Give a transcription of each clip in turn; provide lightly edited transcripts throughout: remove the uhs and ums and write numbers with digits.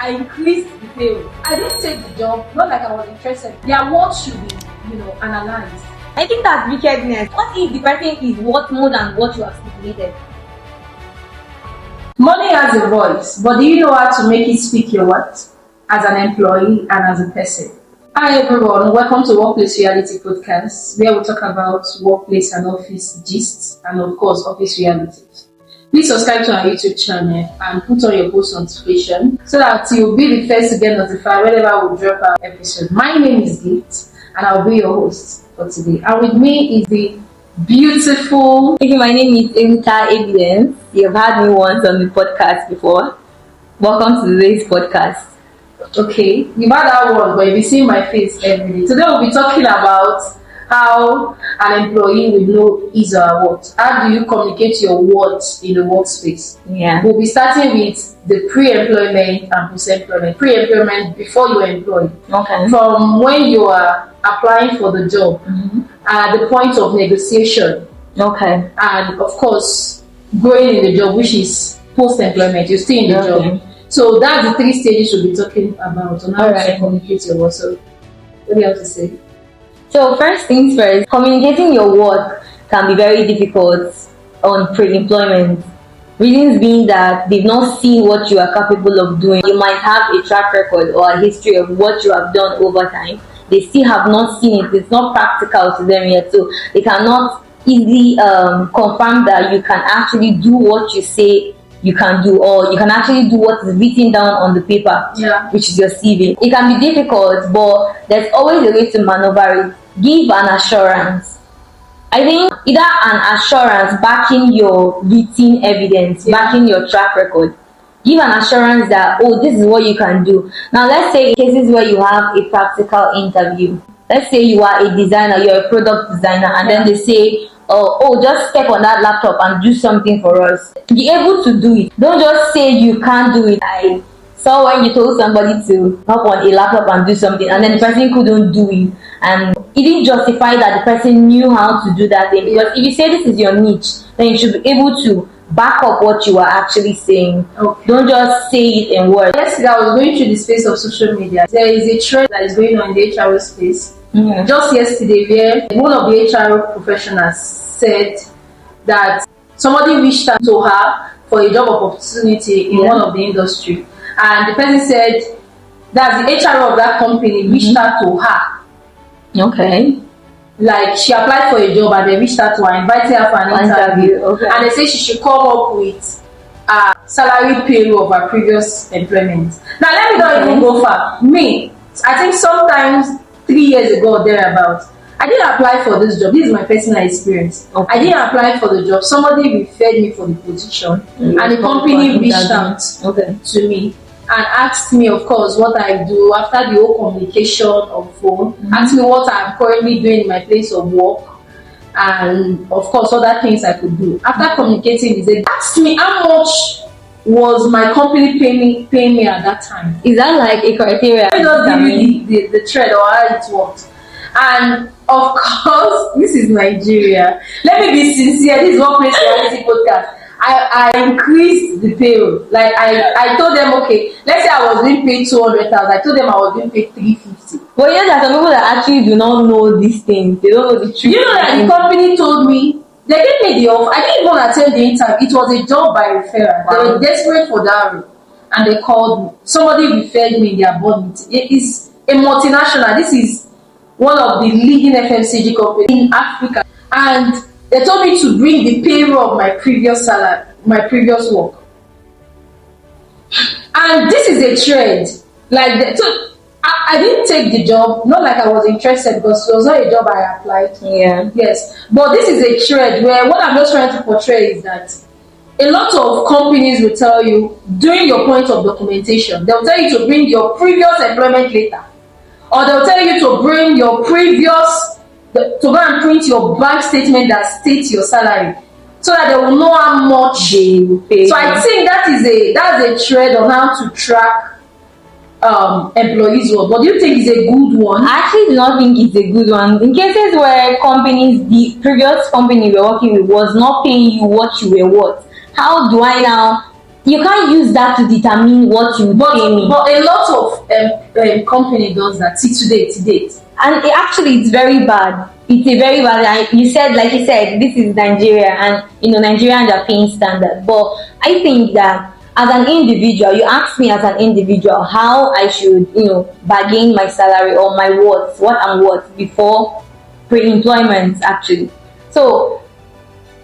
I increased the pay. I didn't take the job, not like I was interested. Their work should be, analyzed. I think that's wickedness. What if the person is worth more than what you have stipulated? Money has a voice, but do you know how to make it speak your words as an employee and as a person? Hi everyone, welcome to Workplace Reality Podcast, where we talk about workplace and office gists and of course office realities. Please subscribe to our YouTube channel and put on your post notification so that you'll be the first to get notified whenever we drop our episode. My name is Gift and I'll be your host for today. And with me is the beautiful... My name is Emita Evidence. You've had me once on the podcast before. Welcome to today's podcast. Okay, you've had that one, but you'll be seeing my face every day. Today we'll be talking about how an employee will know his or her worth. How do you communicate your worth in the workspace? Yeah. We'll be starting with the pre-employment and post-employment. Pre-employment, before you are employed. Okay. From when you are applying for the job, at the point of negotiation. Okay. And of course, going in the job, which is post-employment. You're still in the job. So that's the 3 stages we'll be talking about on how to communicate your worth. So what do you have to say? So first things first, communicating your worth can be very difficult on pre-employment. Reasons being that they've not seen what you are capable of doing. You might have a track record or a history of what you have done over time. They still have not seen it. It's not practical to them yet. So they cannot easily confirm that you can actually do what you say you can do, or you can actually do what is written down on the paper, which is your CV. It can be difficult, but there's always a way to maneuver it. Give an assurance. I think either an assurance backing your written evidence, backing your track record. Give an assurance that, this is what you can do. Now, let's say in cases where you have a practical interview. Let's say you are a designer, you're a product designer, and then they say, just step on that laptop and do something for us. Be able to do it. Don't just say you can't do it. I saw when you told somebody to hop on a laptop and do something, and then the person couldn't do it, and it didn't justify that the person knew how to do that thing. Because if you say this is your niche, then you should be able to back up what you are actually saying. Don't just say it in words. Yesterday I was going through the space of social media. There is a trend that is going on in the HR space. Just yesterday, where one of the HR professionals said that somebody reached out to her for a job opportunity in one of the industry, and the person said that the HR of that company reached out to her. Okay. Like she applied for a job and they reached out to her, invited her for an interview. And they say she should come up with a salary payroll of her previous employment. Now let me not even go far. Me, I think sometimes 3 years ago or thereabouts, I didn't apply for this job. This is my personal experience. I didn't apply for the job. Somebody referred me for the position, and the company reached out to me and asked me, of course, what I do after the whole communication on phone. Asked me what I'm currently doing in my place of work, and of course, other things I could do. After communicating, they asked me how much was my company paying me at that time. Is that like a criteria? I just give you the thread or how it worked. And of course, this is Nigeria. Let me be sincere. This is Workplace Reality Podcast. I increased the payroll. Like I told them, okay, let's say I was being paid 200,000. I told them I was being paid 350. Well, there are some people that actually do not know these things. They don't know the truth. You know that the company told me. They gave me the offer. I didn't even attend the interview. It was a job by referral. They were desperate for that role, and they called me. Somebody referred me in their board meeting. It is a multinational. This is one of the leading FMCG companies in Africa, and they told me to bring the payroll of my previous salary, my previous work. And this is a trend. So I didn't take the job, not like I was interested, because it was not a job I applied. Yes. But this is a trend where what I'm just trying to portray is that a lot of companies will tell you during your point of documentation, they'll tell you to bring your previous employment letter, or they'll tell you to bring your to go and print your bank statement that states your salary, so that they will know how much they will pay. So I think that's a trend on how to track employees work. But do you think it's a good one? I actually do not think it's a good one. In cases where the previous company you were working with was not paying you what you were worth, how do I now you can't use that to determine what you pay me. But a lot of company does that to date. And it's very bad. It's a very bad. You said, this is Nigeria, and Nigerians are paying standard. But I think that as an individual, you ask me as an individual how I should, bargain my salary or my worth, what I'm worth before pre-employment actually. So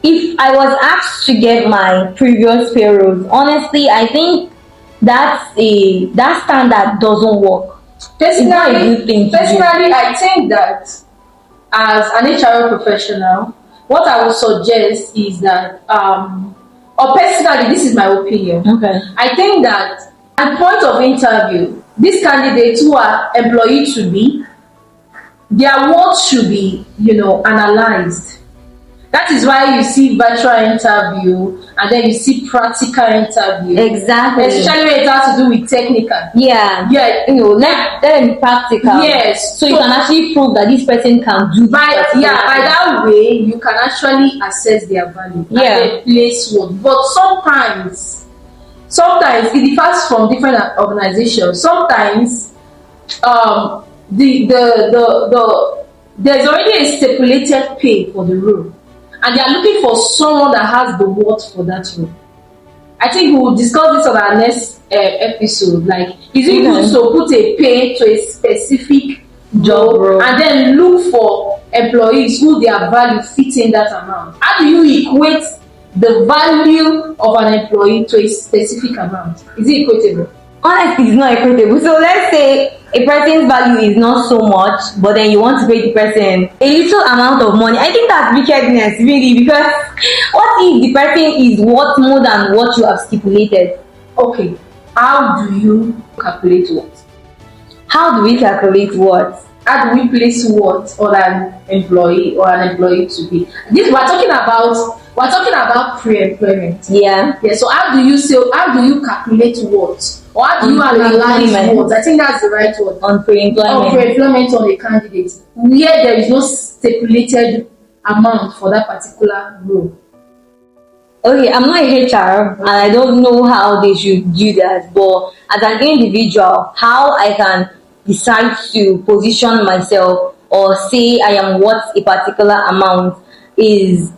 if I was asked to get my previous payrolls, honestly, I think that standard doesn't work. Personally, I think that as an HR professional, what I would suggest is that, or personally, this is my opinion. Okay. I think that at point of interview, these candidates who are employee to be, their work should be, analyzed. That is why you see virtual interview and then you see practical interview. Exactly. Especially when it has to do with technical. Yeah. Let them be practical. Yes. So you can actually prove that this person can do. By that way, you can actually assess their value. Yeah. And their place work. But sometimes it differs from different organizations. Sometimes there's already a stipulated pay for the role, and they are looking for someone that has the worth for that role. I think we will discuss this on our next episode. Like, is it good to put a pay to a specific job role and then look for employees who their value fits in that amount? How do you equate the value of an employee to a specific amount? Is it equitable? Honestly, it's not equitable. So let's say a person's value is not so much, but then you want to pay the person a little amount of money. I think that's wickedness, really, because what if the person is worth more than what you have stipulated? Okay, how do you calculate what? How do we calculate what? How do we place what on an employee or an employee to be? We're talking about pre-employment. Yeah. So how do you calculate what? Or how do you analyze what? I think that's the right word. On pre-employment. On pre-employment on a candidate, where there is no stipulated amount for that particular role. Okay, I'm not a HR and I don't know how they should do that, but as an individual, how I can decide to position myself or say I am worth a particular amount is,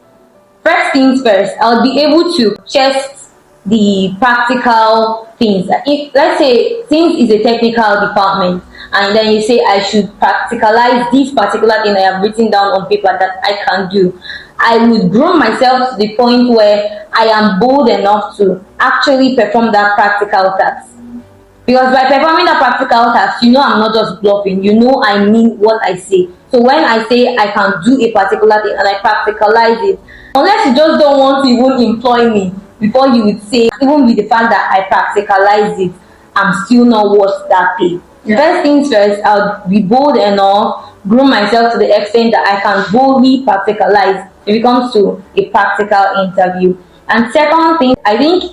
first things first, I'll be able to test the practical things. If, let's say, since it's a technical department, and then you say I should practicalize this particular thing I have written down on paper that I can do, I would groom myself to the point where I am bold enough to actually perform that practical task. Because by performing that practical task, I'm not just bluffing, I mean what I say. So when I say I can do a particular thing and I practicalize it, unless you just don't want to even employ me, before you would say, even with the fact that I practicalize it, I'm still not worth that pay. Yeah. First things first, I'll be bold enough, groom myself to the extent that I can boldly practicalize if it comes to a practical interview. And second thing, I think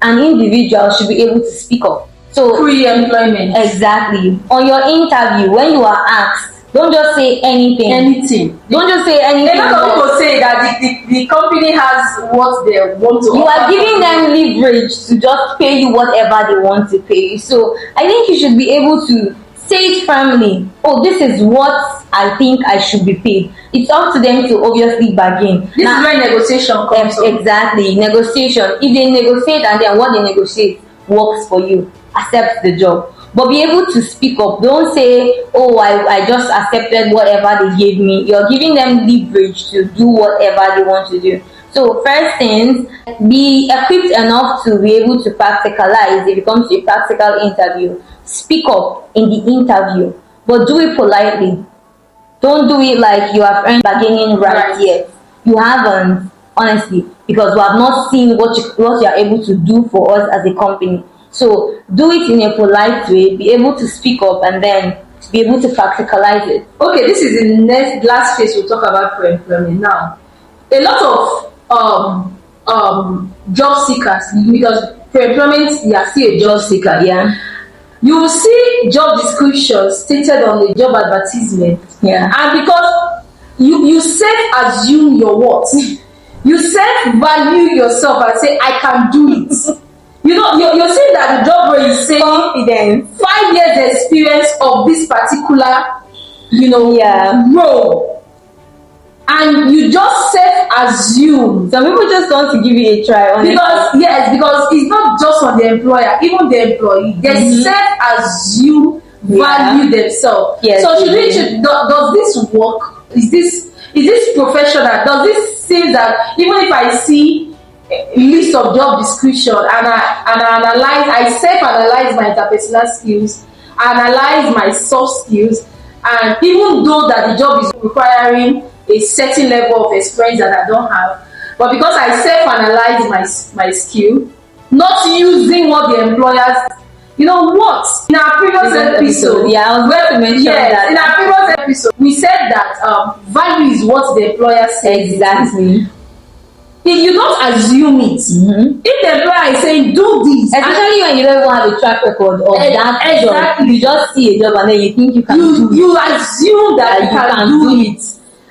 an individual should be able to speak up. So pre-employment. Exactly. On your interview, when you are asked, don't just say anything. Don't just say anything. A lot of people say that the company has what they want to offer. You are giving them leverage to just pay you whatever they want to pay you. So I think you should be able to say it firmly. Oh, this is what I think I should be paid. It's up to them to obviously bargain. This is where negotiation comes from. Exactly. Negotiation. If they negotiate and then what they negotiate works for you, accept the job. But be able to speak up. Don't say, oh, I just accepted whatever they gave me. You're giving them leverage to do whatever they want to do. So first things, be equipped enough to be able to practicalize if it comes to a practical interview. Speak up in the interview, but do it politely. Don't do it like you have earned bargaining right yet. You haven't, honestly, because we have not seen what you are able to do for us as a company. So do it in a polite way, be able to speak up, and then be able to practicalize it. Okay, this is the last phase we'll talk about pre-employment now. A lot of job seekers, because pre-employment, you are still a job seeker. Yeah. You will see job descriptions stated on the job advertisement. Yeah. And because you self-assume your worth, you self-value yourself and say, I can do it. you're saying that the job role is saying Confidence. 5 years experience of this particular, Yeah. role, and you just self-assume. Some people just want to give it a try, honestly. Because it's not just on the employer, even the employee, they self-assume value themselves. Yes, So does this work? Is this professional? Does this say that even if I see a list of job description and I self-analyze my interpersonal skills, analyze my soft skills, and even though that the job is requiring a certain level of experience that I don't have, but because I self-analyze my skill, not using what the employers, in our previous episode, I was going to mention that. In our previous episode, we said that value is what the employer says. Exactly. If you don't assume it, if the employer is saying do this, especially when you don't even have a track record of that job, you just see a job and then you think you can do it. You assume that you can do it.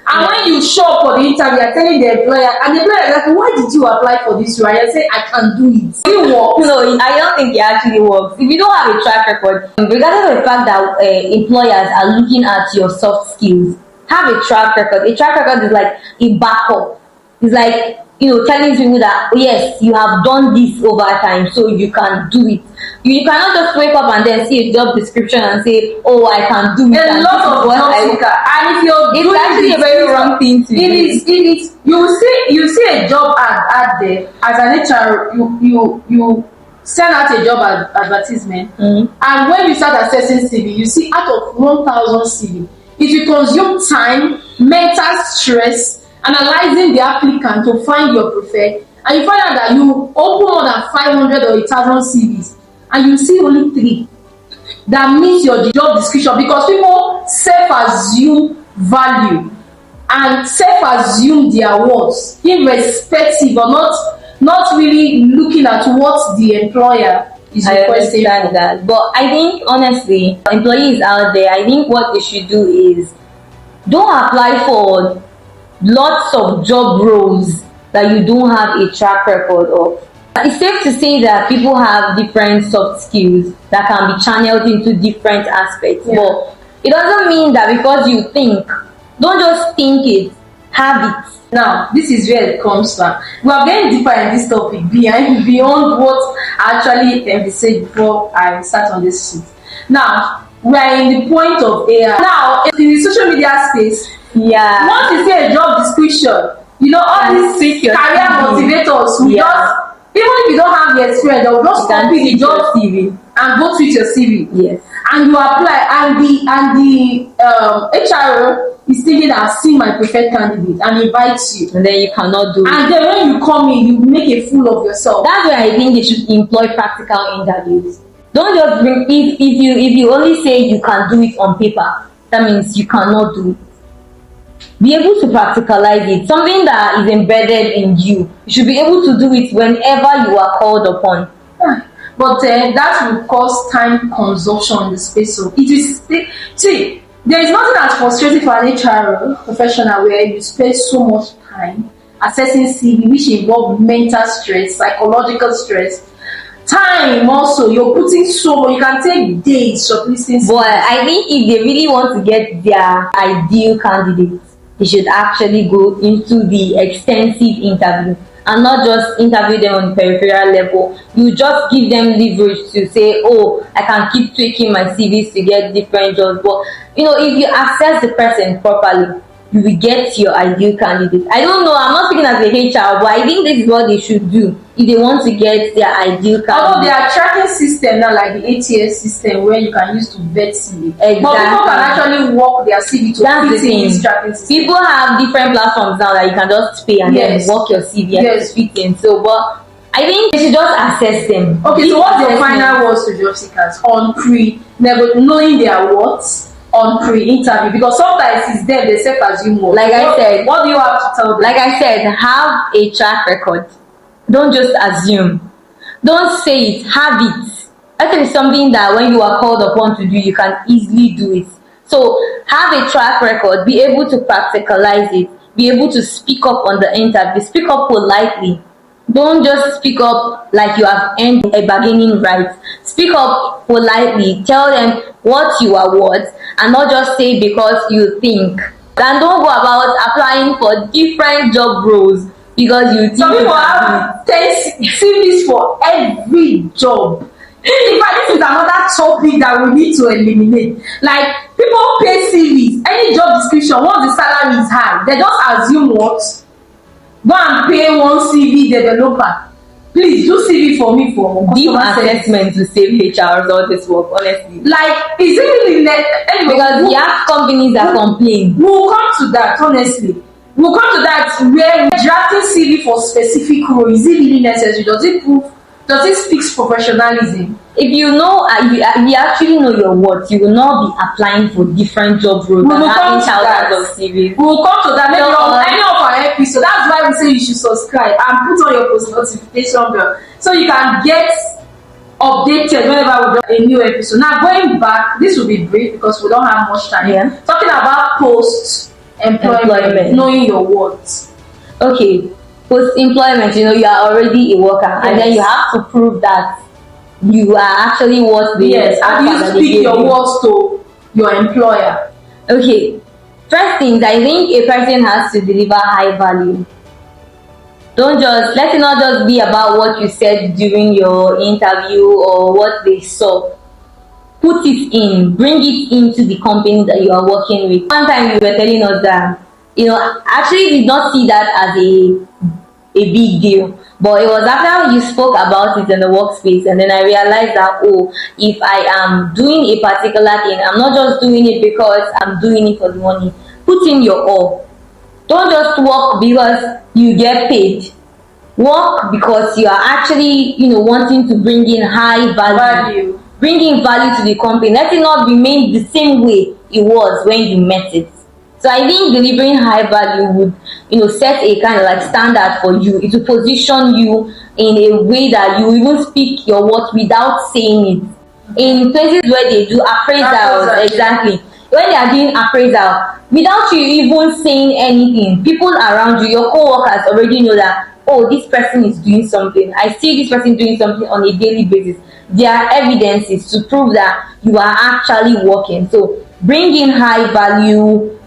And when you show up for the interview, you're telling the employer, and the employer is like, why did you apply for this role? I say, I can do it. It works. No, I don't think it actually works. If you don't have a track record, regardless of the fact that employers are looking at your soft skills, have a track record. A track record is like a backup. It's like, telling people that, yes, you have done this over time, so you can do it. You cannot just wake up and then see a job description and say, oh, I can do it. A lot of job seeker. And if you're doing it's actually a very wrong thing to do. It is. You see a job ad there as an HR. You send out a job advertisement, and when you start assessing CV, you see out of 1,000 CV, it will consume time, mental stress, analyzing the applicant to find your preferred, and you find out that you open more than 500 or 1,000 CVs, and you see only 3 that meet your job description, because people self-assume value and self-assume their worth, irrespective or not really looking at what the employer is requesting. I understand that, but I think honestly, employees out there, I think what they should do is don't apply for lots of job roles that you don't have a track record of. It's safe to say that people have different soft skills that can be channeled into different aspects, but it doesn't mean that because you think, don't just think it, have it. Now, this is where it comes from. We are getting deeper in this topic beyond what I actually envisaged before I start on this sheet. Now, we are in the point of AI. Now, in the social media space, once you see a job description, all these career motivators who just, even if you don't have the experience, they'll just copy the job CV and go tweet your CV. Yes. And you apply, and the HR is thinking that I've seen my preferred candidate and invites you. And then you cannot do it. And then when you come in, you make a fool of yourself. That's why I think they should employ practical interviews. Don't just bring, if you only say you can do it on paper, that means you cannot do it. Be able to practicalize it. Something that is embedded in you. You should be able to do it whenever you are called upon. But that will cause time consumption in the space. So it is, see, there is nothing as frustrating for an HR professional where you spend so much time assessing CV, which involve mental stress, psychological stress, time also. You're putting so much, you can take days shortlisting. But I think if they really want to get their ideal candidate, they should actually go into the extensive interview and not just interview them on the peripheral level. You just give them leverage to say, oh, I can keep tweaking my CVs to get different jobs. But if you assess the person properly, you will get your ideal candidate. I don't know, I'm not speaking as a HR, but I think this is what they should do if they want to get their ideal candidate. Although there are tracking system now, like the ATS system, where you can use to vet CV. Exactly. But people can actually work their CV to That's fit in this tracking system. People have different platforms now that you can just pay and then work your CV and fit in. So, but I think they should just assess them. Okay, so what's your final words to job seekers on knowing their worth? On pre-interview, because sometimes it's them they self-assume more. Like I said, what do you have to tell them? Like I said, have a track record. Don't just assume. Don't say it, have it. That is something that when you are called upon to do, you can easily do it. So have a track record, be able to practicalize it, be able to speak up on the interview, speak up politely. Don't just speak up like you have earned a bargaining right. Speak up politely. Tell them what you are worth and not just say because you think. And don't go about applying for different job roles because you think Some you people can have 10 CVs for every job. In fact, this is another topic that we need to eliminate. Like, people pay CVs, any job description, once the salary is high, they just assume what? Go and pay one CV developer. Please do CV for me for deep customer service. assessment to save HRs all this work, honestly. Like, is it really anyway, Because you have companies that complain. we'll come to that, honestly. We'll come to that where drafting CV for specific role, is it really necessary? Does it speak professionalism? If you know, if you actually know your worth, you will not be applying for different job roles We and will come having to thousands that. of CVs. We'll come to that maybe No, on any of our episodes. That's why we say you should subscribe and put on your post notification bell so you can get updated whenever we do a new episode. Now, going back, this will be brief because we don't have much time. Yeah. Talking about post employment, knowing your worth. Okay, post-employment, you are already a worker, and then Yes. you have to prove that you are actually worth the Yes, how do offer you that they speak gave your you. words to your employer? Okay, first things, I think a person has to deliver high value. Let it not just be about what you said during your interview or what they saw. Put it in, bring it into the company that you are working with. One time you were telling us that, actually did not see that as a big deal, but it was after you spoke about it in the workspace, and then I realized that, if I am doing a particular thing, I'm not just doing it because I'm doing it for the money. Put in your all. Don't just work because you get paid. Work because you are actually, wanting to bring in high value. Bringing value to the company. Let it not remain the same way it was when you met it. So I think delivering high value would, set a kind of like standard for you. It will position you in a way that you even speak your worth without saying it. In places where they do appraisals, exactly. When they are doing appraisal, without you even saying anything, people around you, your co-workers already know that, this person is doing something. I see this person doing something on a daily basis. There are evidences to prove that you are actually working. So bring in high value.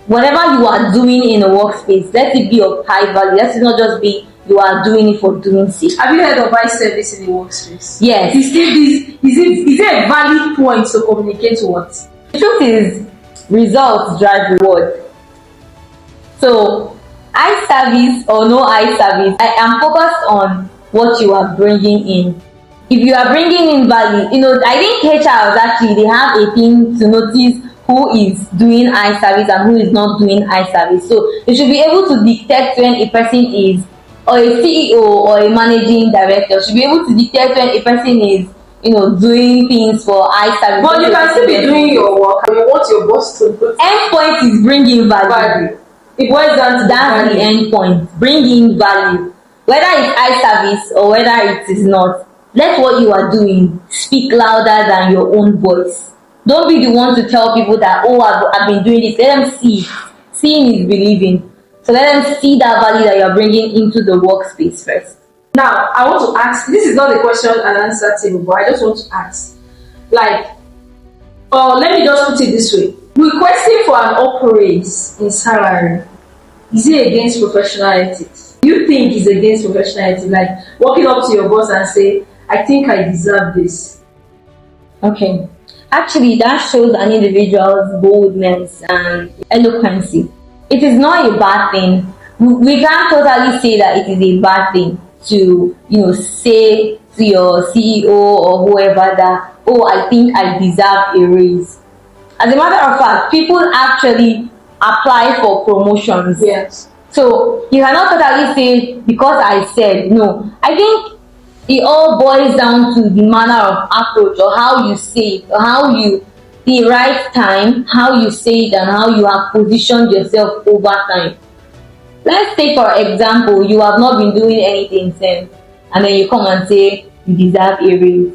Whatever you are doing in a workspace, let it be of high value. Let it not just be you are doing it for doing sake. Have you heard of eye service in the workspace? Yes. Is it a valid point to communicate what? The truth is, results drive reward. So, eye service or no eye service, I am focused on what you are bringing in. If you are bringing in value, I think HRs actually, they have a thing to notice who is doing eye service and who is not doing eye service. So you should be able to detect when a person is, or a CEO or a managing director should be able to detect when a person is, doing things for eye service. But you can still be doing your work and you want your boss to do. End point is bringing value. It boils down to that's the end point. Bringing value. Whether it's eye service or whether it is not, let what you are doing speak louder than your own voice. Don't be the one to tell people that, I've been doing this. Let them see. Seeing is believing. So let them see that value that you're bringing into the workspace first. Now, I want to ask, this is not a question and answer table, but I just want to ask, let me just put it this way. Requesting for an up raise in salary, is it against professional ethics? Do you think it's against professional ethics? Like, walking up to your boss and say, I think I deserve this. Okay. Actually, that shows an individual's boldness and eloquency. It is not a bad thing. We can't totally say that it is a bad thing to, say to your CEO or whoever that, I think I deserve a raise. As a matter of fact, people actually apply for promotions. Yes. So you cannot totally say because I said no. I think it all boils down to the manner of approach or how you say it, or the right time, how you say it, and how you have positioned yourself over time. Let's take for example, you have not been doing anything since, and then you come and say you deserve a raise.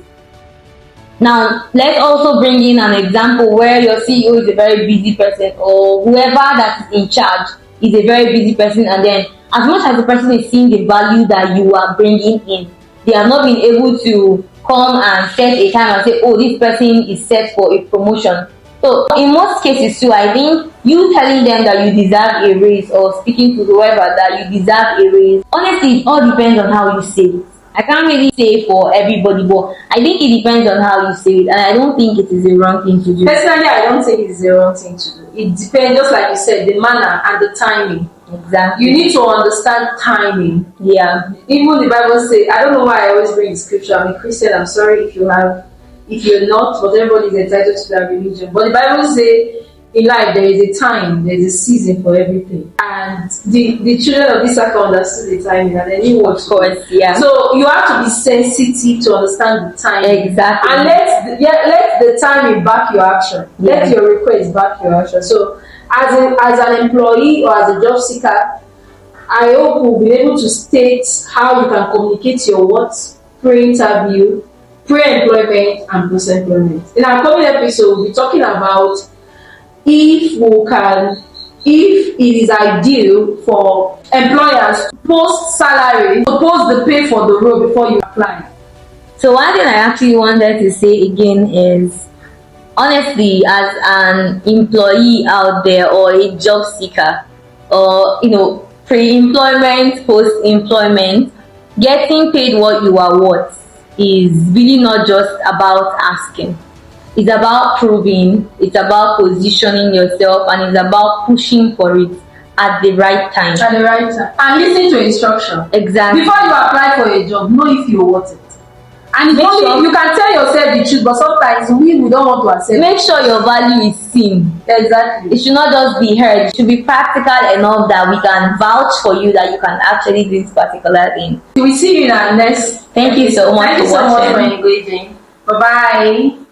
Now, let's also bring in an example where your CEO is a very busy person, or whoever that is in charge is a very busy person, and then as much as the person is seeing the value that you are bringing in, they have not been able to come and set a time and say, oh, this person is set for a promotion. So in most cases too, I think you telling them that you deserve a raise, or speaking to whoever that you deserve a raise, honestly, it all depends on how you say it. I can't really say for everybody, but I think it depends on how you say it, and I don't think it is a wrong thing to do. Personally, I don't think it's the wrong thing to do. It depends, just like you said, the manner and the timing. Exactly. You need to understand timing. Yeah. Even the Bible says, I don't know why I always bring the scripture. I'm a Christian. I'm sorry if you're not, but everybody is entitled to their religion. But the Bible says, in life there is a time, there is a season for everything, and the children of Issachar understood the timing, and they knew what. Of course, yeah. So you have to be sensitive to understand the timing. Exactly. And let the timing back your action. Yeah. Let your request back your action. So as an employee or as a job seeker, I hope we'll be able to state how you can communicate your words pre-interview, pre-employment, and post-employment. In our coming episode, we'll be talking about if it is ideal for employers to post salary, to post the pay for the role before you apply. So one thing I actually wanted to say again is, honestly, as an employee out there or a job seeker, or pre-employment, post-employment, getting paid what you are worth is really not just about asking. It's about proving, it's about positioning yourself, and it's about pushing for it at the right time. At the right time. And listen to instruction. Exactly. Before you apply for a job, know if you're worth it. And you can tell yourself the truth, but sometimes we don't want to accept. Make sure your value is seen. Exactly. It should not just be heard. It should be practical enough that we can vouch for you that you can actually do this particular thing. We see you in our next. Thank you so much for engaging. Bye bye.